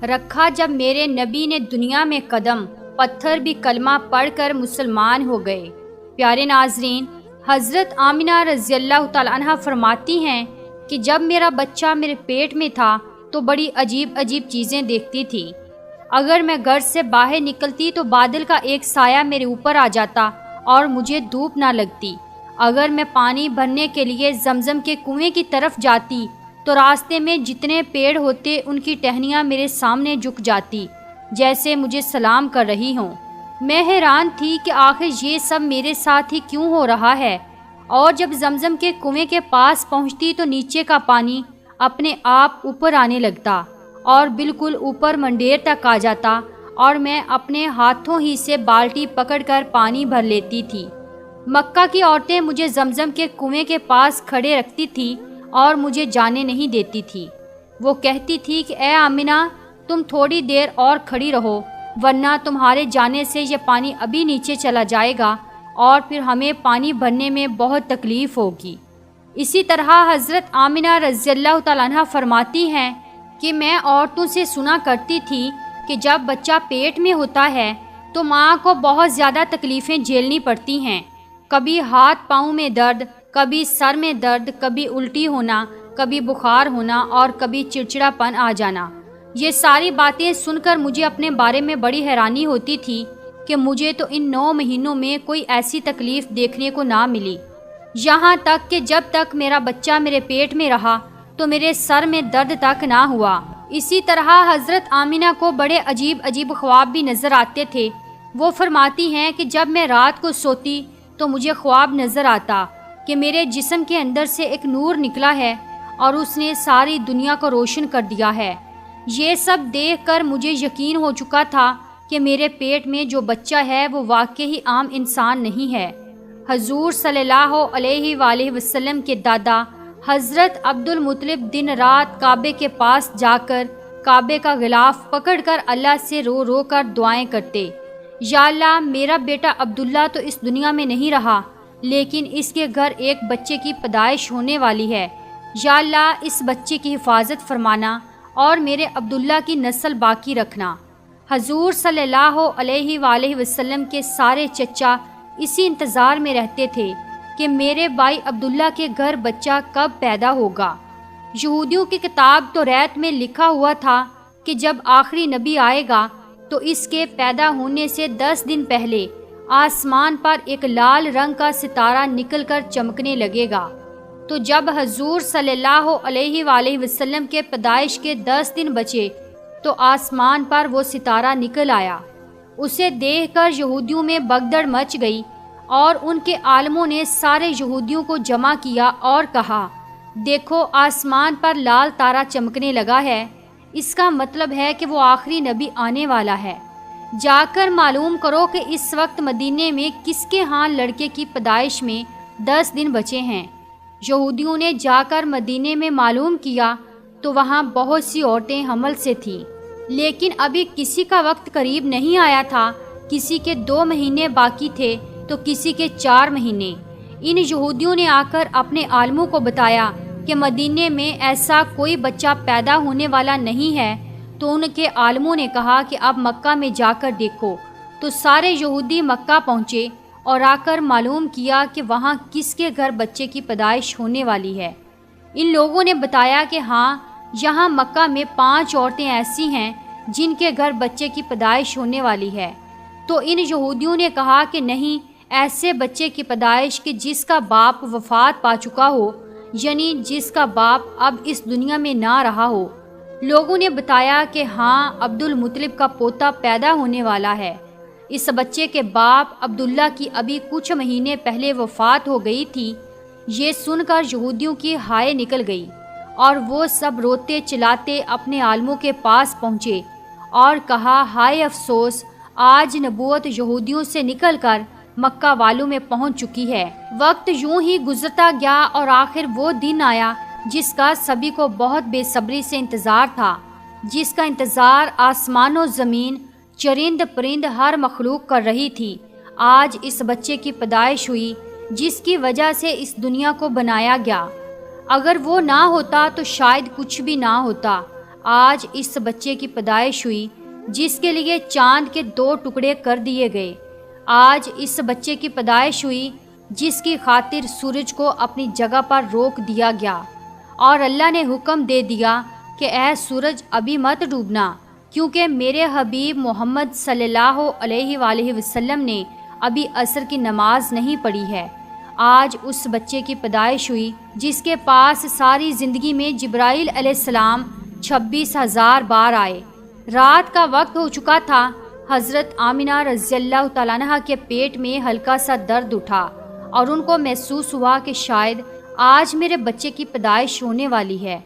رکھا جب میرے نبی نے دنیا میں قدم، پتھر بھی کلمہ پڑھ کر مسلمان ہو گئے۔ پیارے ناظرین، حضرت آمنہ رضی اللہ تعالیٰ عنہ فرماتی ہیں کہ جب میرا بچہ میرے پیٹ میں تھا تو بڑی عجیب عجیب چیزیں دیکھتی تھی۔ اگر میں گھر سے باہر نکلتی تو بادل کا ایک سایہ میرے اوپر آ جاتا اور مجھے دھوپ نہ لگتی۔ اگر میں پانی بھرنے کے لیے زمزم کے کنویں کی طرف جاتی تو راستے میں جتنے پیڑ ہوتے ان کی ٹہنیاں میرے سامنے جھک جاتی جیسے مجھے سلام کر رہی ہوں۔ میں حیران تھی کہ آخر یہ سب میرے ساتھ ہی کیوں ہو رہا ہے، اور جب زمزم کے کنویں کے پاس پہنچتی تو نیچے کا پانی اپنے آپ اوپر آنے لگتا اور بالکل اوپر منڈیر تک آ جاتا، اور میں اپنے ہاتھوں ہی سے بالٹی پکڑ کر پانی بھر لیتی تھی۔ مکہ کی عورتیں مجھے زمزم کے کنویں کے پاس کھڑے رکھتی تھی اور مجھے جانے نہیں دیتی تھی۔ وہ کہتی تھی کہ اے آمنہ، تم تھوڑی دیر اور کھڑی رہو، ورنہ تمہارے جانے سے یہ پانی ابھی نیچے چلا جائے گا اور پھر ہمیں پانی بھرنے میں بہت تکلیف ہوگی۔ اسی طرح حضرت آمنہ رضی اللہ تعالیٰ عنہ فرماتی ہیں کہ میں عورتوں سے سنا کرتی تھی کہ جب بچہ پیٹ میں ہوتا ہے تو ماں کو بہت زیادہ تکلیفیں جھیلنی پڑتی ہیں، کبھی ہاتھ پاؤں میں درد، کبھی سر میں درد، کبھی الٹی ہونا، کبھی بخار ہونا اور کبھی چڑچڑا پن آ جانا۔ یہ ساری باتیں سن کر مجھے اپنے بارے میں بڑی حیرانی ہوتی تھی کہ مجھے تو ان 9 مہینوں میں کوئی ایسی تکلیف دیکھنے کو نہ ملی، یہاں تک کہ جب تک میرا بچہ میرے پیٹ میں رہا تو میرے سر میں درد تک نہ ہوا۔ اسی طرح حضرت آمنہ کو بڑے عجیب عجیب خواب بھی نظر آتے تھے۔ وہ فرماتی ہیں کہ جب میں رات کو سوتی تو مجھے خواب نظر آتا کہ میرے جسم کے اندر سے ایک نور نکلا ہے اور اس نے ساری دنیا کو روشن کر دیا ہے۔ یہ سب دیکھ کر مجھے یقین ہو چکا تھا کہ میرے پیٹ میں جو بچہ ہے وہ واقعی عام انسان نہیں ہے۔ حضور صلی اللہ علیہ وآلہ وسلم کے دادا حضرت عبد المطلب دن رات کعبے کے پاس جا کر کعبے کا غلاف پکڑ کر اللہ سے رو رو کر دعائیں کرتے، یا اللہ، میرا بیٹا عبداللہ تو اس دنیا میں نہیں رہا، لیکن اس کے گھر ایک بچے کی پیدائش ہونے والی ہے، یا اللہ اس بچے کی حفاظت فرمانا اور میرے عبداللہ کی نسل باقی رکھنا۔ حضور صلی اللہ علیہ وآلہ وسلم کے سارے چچا اسی انتظار میں رہتے تھے کہ میرے بھائی عبداللہ کے گھر بچہ کب پیدا ہوگا۔ یہودیوں کی کتاب توریت میں لکھا ہوا تھا کہ جب آخری نبی آئے گا تو اس کے پیدا ہونے سے 10 دن پہلے آسمان پر ایک لال رنگ کا ستارہ نکل کر چمکنے لگے گا۔ تو جب حضور صلی اللہ علیہ وآلہ وسلم کے پیدائش کے 10 دن بچے تو آسمان پر وہ ستارہ نکل آیا۔ اسے دیکھ کر یہودیوں میں بگدڑ مچ گئی اور ان کے عالموں نے سارے یہودیوں کو جمع کیا اور کہا، دیکھو آسمان پر لال تارا چمکنے لگا ہے، اس کا مطلب ہے کہ وہ آخری نبی آنے والا ہے۔ جا کر معلوم کرو کہ اس وقت مدینے میں کس کے ہاں لڑکے کی پیدائش میں 10 دن بچے ہیں۔ یہودیوں نے جا کر مدینے میں معلوم کیا تو وہاں بہت سی عورتیں حمل سے تھیں، لیکن ابھی کسی کا وقت قریب نہیں آیا تھا، کسی کے 2 مہینے باقی تھے تو کسی کے 4 مہینے۔ ان یہودیوں نے آ کر اپنے عالموں کو بتایا کہ مدینے میں ایسا کوئی بچہ پیدا ہونے والا نہیں ہے، تو ان کے عالموں نے کہا کہ اب مکہ میں جا کر دیکھو۔ تو سارے یہودی مکہ پہنچے اور آ کر معلوم کیا کہ وہاں کس کے گھر بچے کی پیدائش ہونے والی ہے۔ ان لوگوں نے بتایا کہ ہاں، یہاں مکہ میں 5 عورتیں ایسی ہیں جن کے گھر بچے کی پیدائش ہونے والی ہے۔ تو ان یہودیوں نے کہا کہ نہیں، ایسے بچے کی پیدائش کہ جس کا باپ وفات پا چکا ہو، یعنی جس کا باپ اب اس دنیا میں نہ رہا ہو۔ لوگوں نے بتایا کہ ہاں، عبد المطلب کا پوتا پیدا ہونے والا ہے۔ اس بچے کے باپ عبداللہ کی ابھی کچھ مہینے پہلے وفات ہو گئی تھی۔ یہ سن کر یہودیوں کی ہائے نکل گئی اور وہ سب روتے چلاتے اپنے عالموں کے پاس پہنچے اور کہا، ہائے افسوس، آج نبوت یہودیوں سے نکل کر مکہ والوں میں پہنچ چکی ہے۔ وقت یوں ہی گزرتا گیا اور آخر وہ دن آیا جس کا سبھی کو بہت بے صبری سے انتظار تھا، جس کا انتظار آسمان و زمین، چرند پرند ہر مخلوق کر رہی تھی۔ آج اس بچے کی پیدائش ہوئی جس کی وجہ سے اس دنیا کو بنایا گیا۔ اگر وہ نہ ہوتا تو شاید کچھ بھی نہ ہوتا۔ آج اس بچے کی پیدائش ہوئی جس کے لیے چاند کے 2 ٹکڑے کر دیے گئے۔ آج اس بچے کی پیدائش ہوئی جس کی خاطر سورج کو اپنی جگہ پر روک دیا گیا، اور اللہ نے حکم دے دیا کہ اے سورج ابھی مت ڈوبنا، کیونکہ میرے حبیب محمد صلی اللہ علیہ وآلہ وسلم نے ابھی عصر کی نماز نہیں پڑھی ہے۔ آج اس بچے کی پیدائش ہوئی جس کے پاس ساری زندگی میں جبرائیل علیہ السلام 26,000 بار آئے۔ رات کا وقت ہو چکا تھا۔ حضرت آمنہ رضی اللہ تعالیٰ عنہ کے پیٹ میں ہلکا سا درد اٹھا اور ان کو محسوس ہوا کہ شاید آج میرے بچے کی پیدائش ہونے والی ہے،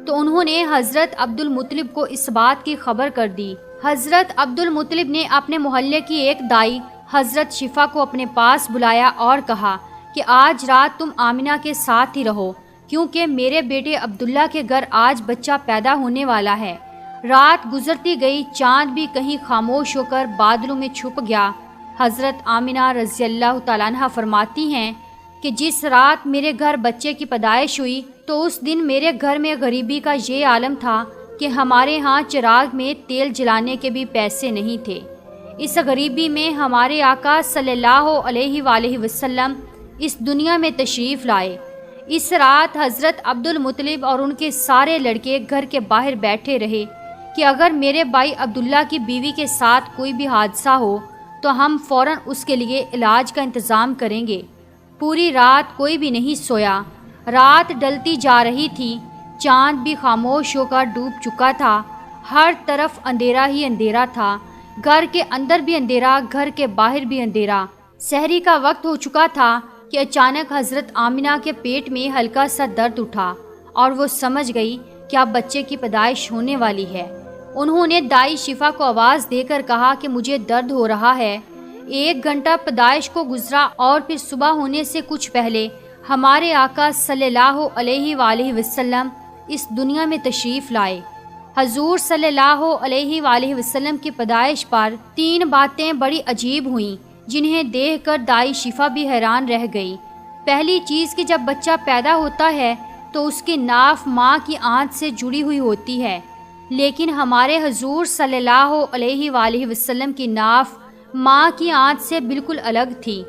تو انہوں نے حضرت عبد المطلب کو اس بات کی خبر کر دی۔ حضرت عبد المطلب نے اپنے محلے کی ایک دائی حضرت شفا کو اپنے پاس بلایا اور کہا کہ آج رات تم آمنہ کے ساتھ ہی رہو، کیونکہ میرے بیٹے عبداللہ کے گھر آج بچہ پیدا ہونے والا ہے۔ رات گزرتی گئی، چاند بھی کہیں خاموش ہو کر بادلوں میں چھپ گیا۔ حضرت آمنہ رضی اللہ تعالیٰ عنہ فرماتی ہیں کہ جس رات میرے گھر بچے کی پیدائش ہوئی تو اس دن میرے گھر میں غریبی کا یہ عالم تھا کہ ہمارے ہاں چراغ میں تیل جلانے کے بھی پیسے نہیں تھے۔ اس غریبی میں ہمارے آقا صلی اللہ علیہ وآلہ وسلم اس دنیا میں تشریف لائے۔ اس رات حضرت عبد المطلب اور ان کے سارے لڑکے گھر کے باہر بیٹھے رہے کہ اگر میرے بھائی عبداللہ کی بیوی کے ساتھ کوئی بھی حادثہ ہو تو ہم فوراً اس کے لیے علاج کا انتظام کریں گے۔ پوری رات کوئی بھی نہیں سویا۔ رات ڈلتی جا رہی تھی، چاند بھی خاموش ہو کر ڈوب چکا تھا، ہر طرف اندھیرا ہی اندھیرا تھا، گھر کے اندر بھی اندھیرا، گھر کے باہر بھی اندھیرا۔ سحری کا وقت ہو چکا تھا کہ اچانک حضرت آمنہ کے پیٹ میں ہلکا سا درد اٹھا اور وہ سمجھ گئی کہ اب بچے کی پیدائش ہونے والی ہے۔ انہوں نے دائی شفا کو آواز دے کر کہا کہ مجھے درد ہو رہا ہے۔ 1 گھنٹہ پیدائش کو گزرا اور پھر صبح ہونے سے کچھ پہلے ہمارے آقا صلی اللہ علیہ وآلہ وسلم اس دنیا میں تشریف لائے۔ حضور صلی اللہ علیہ وآلہ وسلم کی پیدائش پر 3 باتیں بڑی عجیب ہوئیں جنہیں دیکھ کر دائی شفا بھی حیران رہ گئی۔ پہلی چیز کہ جب بچہ پیدا ہوتا ہے تو اس کی ناف ماں کی آنت سے جڑی ہوئی ہوتی ہے، لیکن ہمارے حضور صلی اللہ علیہ وآلہ وسلم کی ناف ماں کی آنت سے بالکل الگ تھی۔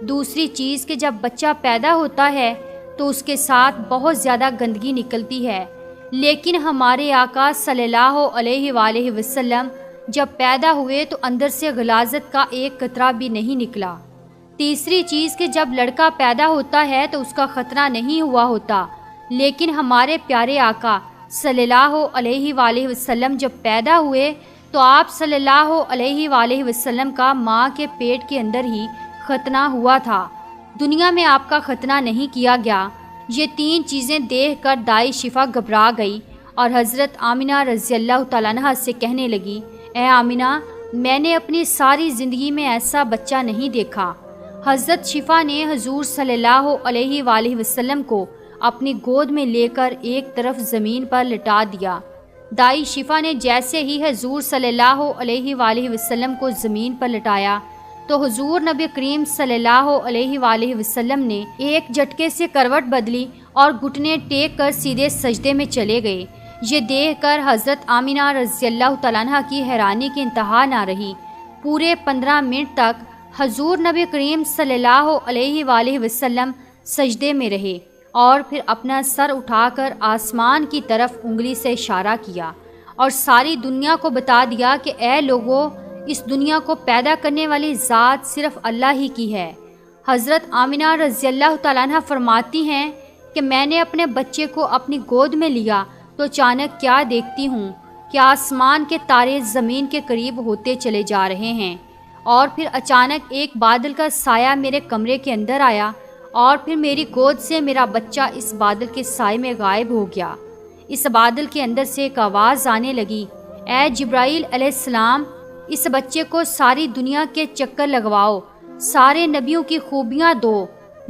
دوسری چیز کہ جب بچہ پیدا ہوتا ہے تو اس کے ساتھ بہت زیادہ گندگی نکلتی ہے، لیکن ہمارے آقا صلی اللہ علیہ وآلہ وسلم جب پیدا ہوئے تو اندر سے غلاظت کا ایک قطرہ بھی نہیں نکلا۔ تیسری چیز کہ جب لڑکا پیدا ہوتا ہے تو اس کا خطرہ نہیں ہوا ہوتا، لیکن ہمارے پیارے آقا صلی اللہ علیہ وآلہ وسلم جب پیدا ہوئے تو آپ صلی اللہ علیہ وآلہ وسلم کا ماں کے پیٹ کے اندر ہی ختنہ ہوا تھا، دنیا میں آپ کا ختنہ نہیں کیا گیا۔ یہ 3 چیزیں دیکھ کر دائی شفا گھبرا گئی اور حضرت آمنہ رضی اللہ تعالیٰ عنہ سے کہنے لگی، اے آمنہ، میں نے اپنی ساری زندگی میں ایسا بچہ نہیں دیکھا۔ حضرت شفا نے حضور صلی اللہ علیہ وآلہ وسلم کو اپنی گود میں لے کر ایک طرف زمین پر لٹا دیا۔ دائی شفا نے جیسے ہی حضور صلی اللہ علیہ وآلہ وسلم کو زمین پر لٹایا تو حضور نبی کریم صلی اللہ علیہ وآلہ وسلم نے ایک جھٹکے سے کروٹ بدلی اور گھٹنے ٹیک کر سیدھے سجدے میں چلے گئے۔ یہ دیکھ کر حضرت آمنہ رضی اللہ تعالیٰ عنہ کی حیرانی کی انتہا نہ رہی۔ پورے 15 منٹ تک حضور نبی کریم صلی اللہ علیہ وآلہ وسلم سجدے میں رہے اور پھر اپنا سر اٹھا کر آسمان کی طرف انگلی سے اشارہ کیا اور ساری دنیا کو بتا دیا کہ اے لوگو، اس دنیا کو پیدا کرنے والی ذات صرف اللہ ہی کی ہے۔ حضرت آمنہ رضی اللہ تعالیٰ عنہ فرماتی ہیں کہ میں نے اپنے بچے کو اپنی گود میں لیا تو اچانک کیا دیکھتی ہوں کہ آسمان کے تارے زمین کے قریب ہوتے چلے جا رہے ہیں، اور پھر اچانک ایک بادل کا سایہ میرے کمرے کے اندر آیا اور پھر میری گود سے میرا بچہ اس بادل کے سائے میں غائب ہو گیا۔ اس بادل کے اندر سے ایک آواز آنے لگی، اے جبرائیل علیہ السلام، اس بچے کو ساری دنیا کے چکر لگواؤ، سارے نبیوں کی خوبیاں دو،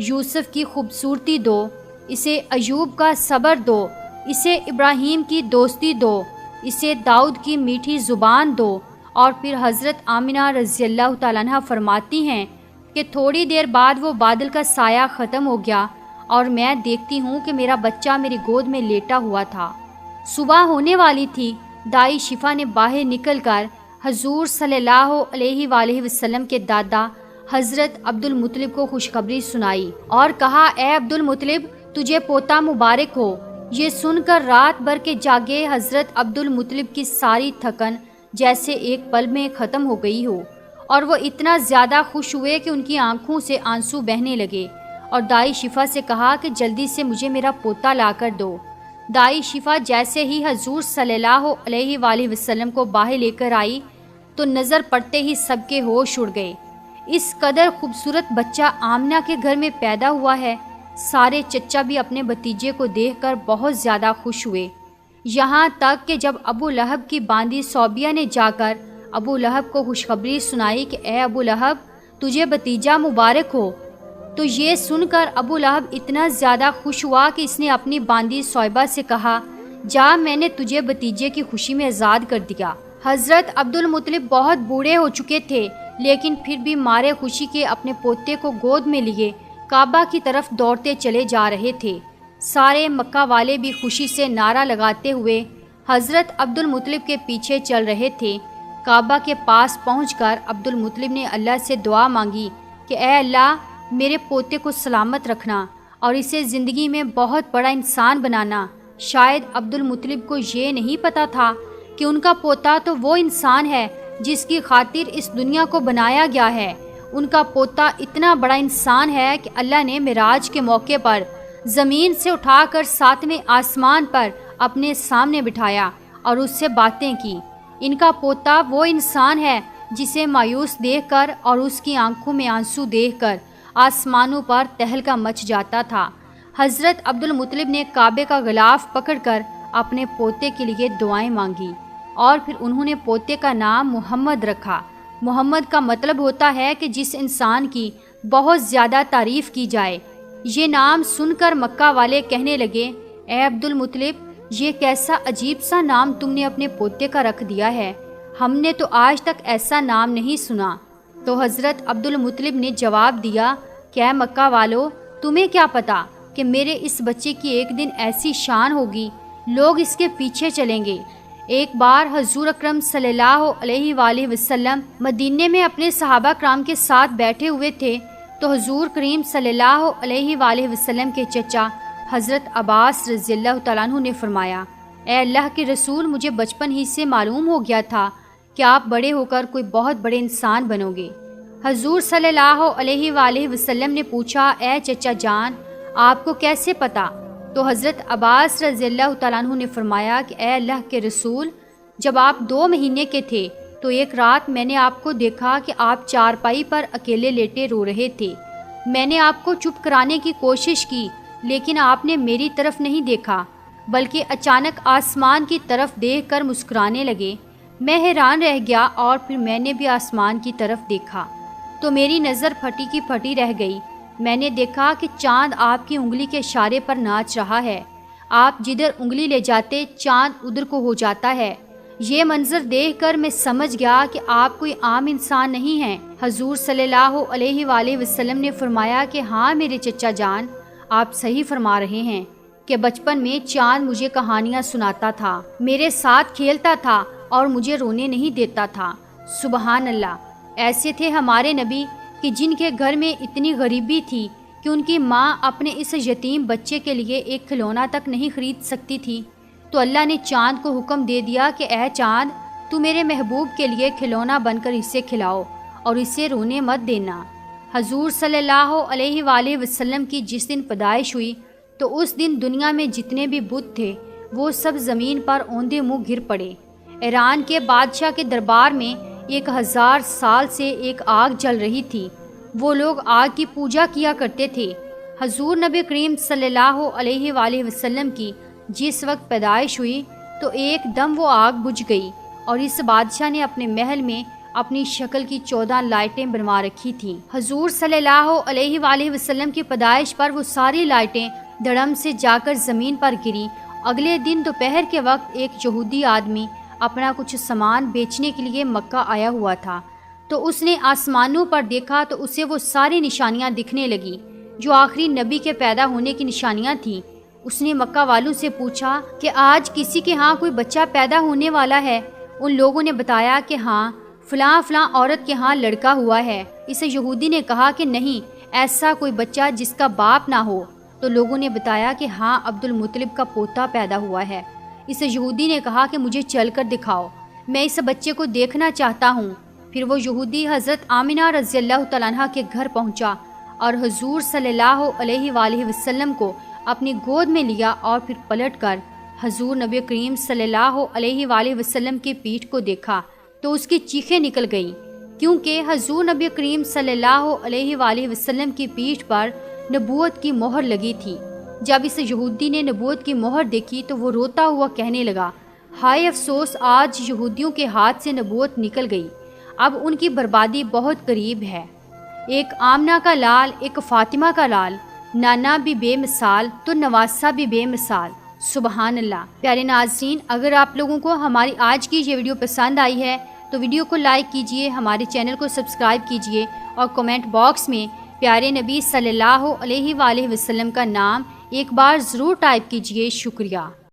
یوسف کی خوبصورتی دو، اسے ایوب کا صبر دو، اسے ابراہیم کی دوستی دو، اسے داؤد کی میٹھی زبان دو۔ اور پھر حضرت آمنہ رضی اللہ تعالیٰ عنہ فرماتی ہیں کہ تھوڑی دیر بعد وہ بادل کا سایہ ختم ہو گیا اور میں دیکھتی ہوں کہ میرا بچہ میری گود میں لیٹا ہوا تھا۔ صبح ہونے والی تھی دائی شفا نے باہر نکل کر حضور صلی اللہ علیہ وآلہ وسلم کے دادا حضرت عبد المطلب کو خوشخبری سنائی اور کہا، اے عبد المطلب، تجھے پوتا مبارک ہو۔ یہ سن کر رات بھر کے جاگے حضرت عبد المطلب کی ساری تھکن جیسے ایک پل میں ختم ہو گئی ہو، اور وہ اتنا زیادہ خوش ہوئے کہ ان کی آنکھوں سے آنسو بہنے لگے، اور دائی شفا سے کہا کہ جلدی سے مجھے میرا پوتا لا کر دو۔ دائی شفا جیسے ہی حضور صلی اللہ علیہ وآلہ وسلم کو باہر لے کر آئی تو نظر پڑتے ہی سب کے ہوش اڑ گئے۔ اس قدر خوبصورت بچہ آمنہ کے گھر میں پیدا ہوا ہے۔ سارے چچا بھی اپنے بھتیجے کو دیکھ کر بہت زیادہ خوش ہوئے، یہاں تک کہ جب ابو لہب کی باندی صوبیہ نے جا کر ابو لہب کو خوشخبری سنائی کہ اے ابو لہب، تجھے بھتیجا مبارک ہو، تو یہ سن کر ابو لہب اتنا زیادہ خوش ہوا کہ اس نے اپنی باندی صوبہ سے کہا، جا، میں نے تجھے بھتیجے کی خوشی میں آزاد کر دیا۔ حضرت عبد المطلب بہت بوڑھے ہو چکے تھے، لیکن پھر بھی مارے خوشی کے اپنے پوتے کو گود میں لیے کعبہ کی طرف دوڑتے چلے جا رہے تھے۔ سارے مکہ والے بھی خوشی سے نعرہ لگاتے ہوئے حضرت عبد المطلب کے پیچھے چل رہے تھے۔ کعبہ کے پاس پہنچ کر عبد المطلب نے اللہ سے دعا مانگی کہ اے اللہ، میرے پوتے کو سلامت رکھنا اور اسے زندگی میں بہت بڑا انسان بنانا۔ شاید عبد المطلب کو یہ نہیں پتا تھا کہ ان کا پوتا تو وہ انسان ہے جس کی خاطر اس دنیا کو بنایا گیا ہے۔ ان کا پوتا اتنا بڑا انسان ہے کہ اللہ نے معراج کے موقع پر زمین سے اٹھا کر 7ویں آسمان پر اپنے سامنے بٹھایا اور اس سے باتیں کی۔ ان کا پوتا وہ انسان ہے جسے مایوس دیکھ کر اور اس کی آنکھوں میں آنسو دیکھ کر آسمانوں پر تہلکہ مچ جاتا تھا۔ حضرت عبد المطلب نے کعبے کا غلاف پکڑ کر اپنے پوتے کے لیے دعائیں مانگی اور پھر انہوں نے پوتے کا نام محمد رکھا۔ محمد کا مطلب ہوتا ہے کہ جس انسان کی بہت زیادہ تعریف کی جائے۔ یہ نام سن کر مکہ والے کہنے لگے، اے عبد المطلب، یہ کیسا عجیب سا نام تم نے اپنے پوتے کا رکھ دیا ہے، ہم نے تو آج تک ایسا نام نہیں سنا۔ تو حضرت عبد المطلب نے جواب دیا کہ اے مکہ والو، تمہیں کیا پتا کہ میرے اس بچے کی ایک دن ایسی شان ہوگی، لوگ اس کے پیچھے چلیں گے۔ ایک بار حضور اکرم صلی اللہ علیہ وآلہ وسلم مدینے میں اپنے صحابہ کرام کے ساتھ بیٹھے ہوئے تھے تو حضور کریم صلی اللہ علیہ وآلہ وسلم کے چچا حضرت عباس رضی اللہ تعالیٰ عنہ نے فرمایا، اے اللہ کے رسول، مجھے بچپن ہی سے معلوم ہو گیا تھا کہ آپ بڑے ہو کر کوئی بہت بڑے انسان بنو گے۔ حضور صلی اللہ علیہ وآلہ وسلم نے پوچھا، اے چچا جان، آپ کو کیسے پتا؟ تو حضرت عباس رضی اللہ تعالیٰ عنہ نے فرمایا کہ اے اللہ کے رسول، جب آپ 2 مہینے کے تھے تو ایک رات میں نے آپ کو دیکھا کہ آپ چارپائی پر اکیلے لیٹے رو رہے تھے۔ میں نے آپ کو چپ کرانے کی کوشش کی، لیکن آپ نے میری طرف نہیں دیکھا بلکہ اچانک آسمان کی طرف دیکھ کر مسکرانے لگے۔ میں حیران رہ گیا اور پھر میں نے بھی آسمان کی طرف دیکھا تو میری نظر پھٹی کی پھٹی رہ گئی۔ میں نے دیکھا کہ چاند آپ کی انگلی کے اشارے پر ناچ رہا ہے، آپ جدھر انگلی لے جاتے چاند ادھر کو ہو جاتا ہے۔ یہ منظر دیکھ کر میں سمجھ گیا کہ آپ کوئی عام انسان نہیں ہیں۔ حضور صلی اللہ علیہ وآلہ وسلم نے فرمایا کہ ہاں میرے چچا جان، آپ صحیح فرما رہے ہیں کہ بچپن میں چاند مجھے کہانیاں سناتا تھا، میرے ساتھ کھیلتا تھا اور مجھے رونے نہیں دیتا تھا۔ سبحان اللہ! ایسے تھے ہمارے نبی کہ جن کے گھر میں اتنی غریبی تھی کہ ان کی ماں اپنے اس یتیم بچے کے لیے ایک کھلونا تک نہیں خرید سکتی تھی، تو اللہ نے چاند کو حکم دے دیا کہ اے چاند، تو میرے محبوب کے لیے کھلونا بن کر اسے کھلاؤ اور اسے رونے مت دینا۔ حضور صلی اللہ علیہ وآلہ وسلم کی جس دن پیدائش ہوئی تو اس دن دنیا میں جتنے بھی بت تھے وہ سب زمین پر اوندے منہ گر پڑے۔ ایران کے بادشاہ کے دربار میں 1000 سال سے ایک آگ جل رہی تھی، وہ لوگ آگ کی پوجا کیا کرتے تھے۔ حضور نبی کریم صلی اللہ علیہ وآلہ وسلم کی جس وقت پیدائش ہوئی تو ایک دم وہ آگ بجھ گئی اور اس بادشاہ نے اپنے محل میں اپنی شکل کی 14 لائٹیں بنوا رکھی تھیں۔ حضور صلی اللہ علیہ وآلہ وسلم کی پیدائش پر وہ ساری لائٹیں دھڑم سے جا کر زمین پر گری۔ اگلے دن دوپہر کے وقت ایک یہودی آدمی اپنا کچھ سامان بیچنے کے لیے مکہ آیا ہوا تھا، تو اس نے آسمانوں پر دیکھا تو اسے وہ ساری نشانیاں دکھنے لگی جو آخری نبی کے پیدا ہونے کی نشانیاں تھیں۔ اس نے مکہ والوں سے پوچھا کہ آج کسی کے ہاں کوئی بچہ پیدا ہونے والا ہے؟ ان لوگوں نے بتایا کہ ہاں فلاں فلاں عورت کے ہاں لڑکا ہوا ہے۔ اس یہودی نے کہا کہ نہیں، ایسا کوئی بچہ جس کا باپ نہ ہو۔ تو لوگوں نے بتایا کہ ہاں عبد المطلب کا پوتا پیدا ہوا ہے۔ اس یہودی نے کہا کہ مجھے چل کر دکھاؤ، میں اس بچے کو دیکھنا چاہتا ہوں۔ پھر وہ یہودی حضرت آمنہ رضی اللہ تعالیٰ عنہ کے گھر پہنچا اور حضور صلی اللہ علیہ وآلہ وسلم کو اپنی گود میں لیا، اور پھر پلٹ کر حضور نبی کریم صلی اللہ علیہ وآلہ وسلم کی پیٹھ کو دیکھا تو اس کی چیخیں نکل گئیں، کیونکہ حضور نبی کریم صلی اللہ علیہ وآلہ وسلم کی پیٹھ پر نبوت کی مہر لگی تھی۔ جب اس یہودی نے نبوت کی مہر دیکھی تو وہ روتا ہوا کہنے لگا، ہائے افسوس، آج یہودیوں کے ہاتھ سے نبوت نکل گئی، اب ان کی بربادی بہت قریب ہے۔ ایک آمنہ کا لال، ایک فاطمہ کا لال، نانا بھی بے مثال تو نواسہ بھی بے مثال۔ سبحان اللہ۔ پیارے ناظرین، اگر آپ لوگوں کو ہماری آج کی یہ ویڈیو پسند آئی ہے تو ویڈیو کو لائک کیجئے، ہمارے چینل کو سبسکرائب کیجئے، اور کمنٹ باکس میں پیارے نبی صلی اللہ علیہ وآلہ وسلم کا نام ایک بار ضرور ٹائپ کیجئے۔ شکریہ۔